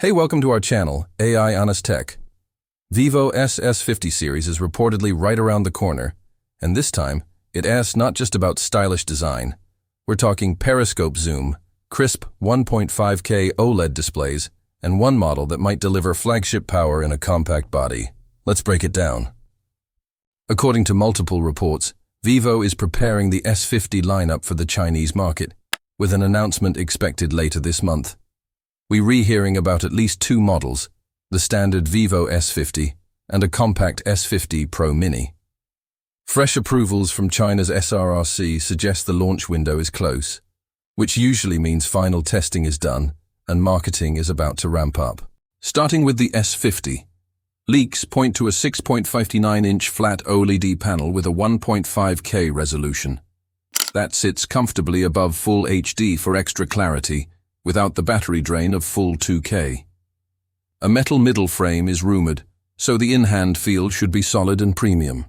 Hey, welcome to our channel, AI Honest Tech. Vivo S50 series is reportedly right around the corner, and this time, it asks not just about stylish design. We're talking periscope zoom, crisp 1.5K OLED displays, and one model that might deliver flagship power in a compact body. Let's break it down. According to multiple reports, Vivo is preparing the S50 lineup for the Chinese market, with an announcement expected later this month. We're rehearing about at least two models, the standard Vivo S50 and a compact S50 Pro Mini. Fresh approvals from China's SRRC suggest the launch window is close, which usually means final testing is done and marketing is about to ramp up. Starting with the S50, leaks point to a 6.59-inch flat OLED panel with a 1.5K resolution. That sits comfortably above Full HD for extra clarity, without the battery drain of full 2K. A metal middle frame is rumored, so the in-hand feel should be solid and premium.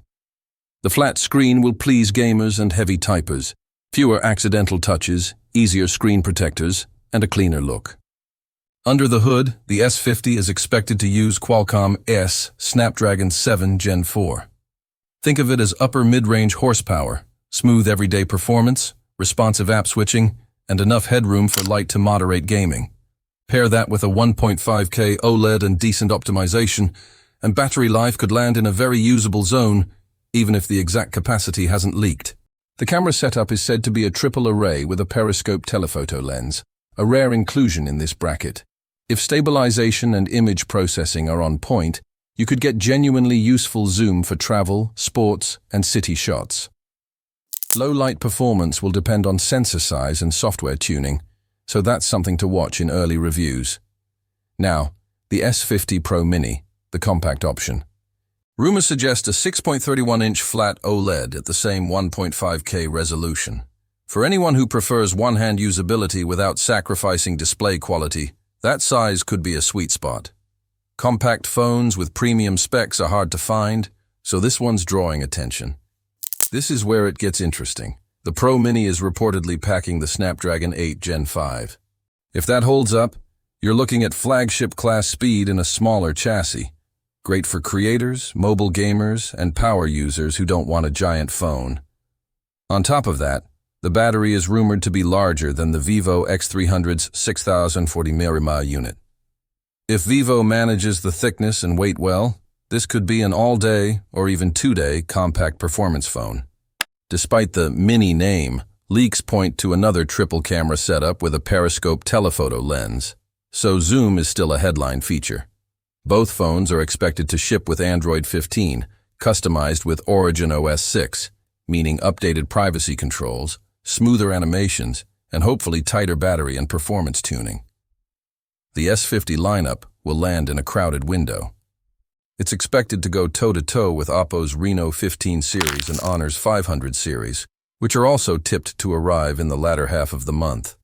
The flat screen will please gamers and heavy typers, fewer accidental touches, easier screen protectors, and a cleaner look. Under the hood, the S50 is expected to use Qualcomm Snapdragon 7 Gen 4. Think of it as upper mid-range horsepower, smooth everyday performance, responsive app switching, and enough headroom for light to moderate gaming. Pair that with a 1.5K OLED and decent optimization, and battery life could land in a very usable zone, even if the exact capacity hasn't leaked. The camera setup is said to be a triple array with a periscope telephoto lens, a rare inclusion in this bracket. If stabilization and image processing are on point, you could get genuinely useful zoom for travel, sports, and city shots. Low light performance will depend on sensor size and software tuning, so that's something to watch in early reviews. Now, the S50 Pro Mini, the compact option. Rumors suggest a 6.31-inch flat OLED at the same 1.5K resolution. For anyone who prefers one-hand usability without sacrificing display quality, that size could be a sweet spot. Compact phones with premium specs are hard to find, so this one's drawing attention. This is where it gets interesting. The Pro Mini is reportedly packing the Snapdragon 8 Gen 5. If that holds up, you're looking at flagship-class speed in a smaller chassis. Great for creators, mobile gamers, and power users who don't want a giant phone. On top of that, the battery is rumored to be larger than the Vivo X300's 6040 mAh unit. If Vivo manages the thickness and weight well, this could be an all-day or even two-day compact performance phone. Despite the Mini name, leaks point to another triple-camera setup with a periscope telephoto lens, so zoom is still a headline feature. Both phones are expected to ship with Android 15, customized with OriginOS 6, meaning updated privacy controls, smoother animations, and hopefully tighter battery and performance tuning. The S50 lineup will land in a crowded window. It's expected to go toe-to-toe with Oppo's Reno 15 series and Honor's 500 series, which are also tipped to arrive in the latter half of the month.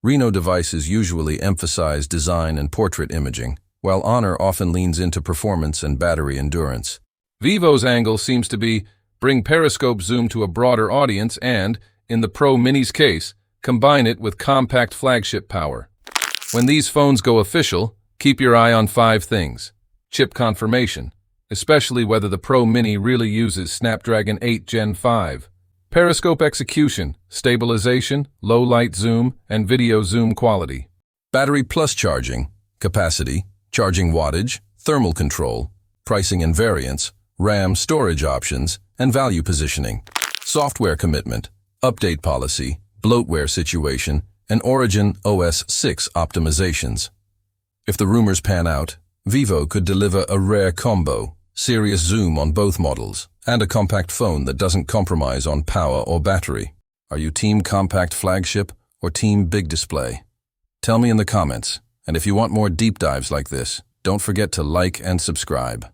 Reno devices usually emphasize design and portrait imaging, while Honor often leans into performance and battery endurance. Vivo's angle seems to be bring periscope zoom to a broader audience and, in the Pro Mini's case, combine it with compact flagship power. When these phones go official, keep your eye on 5 things. Chip confirmation, especially whether the Pro Mini really uses Snapdragon 8 Gen 5. Periscope execution, stabilization, low light zoom, and video zoom quality. Battery plus charging, capacity, charging wattage, thermal control, pricing and variance, RAM storage options, and value positioning. Software commitment, update policy, bloatware situation, and OriginOS 6 optimizations. If the rumors pan out, Vivo could deliver a rare combo, serious zoom on both models, and a compact phone that doesn't compromise on power or battery. Are you team compact flagship or team big display? Tell me in the comments, and if you want more deep dives like this, don't forget to like and subscribe.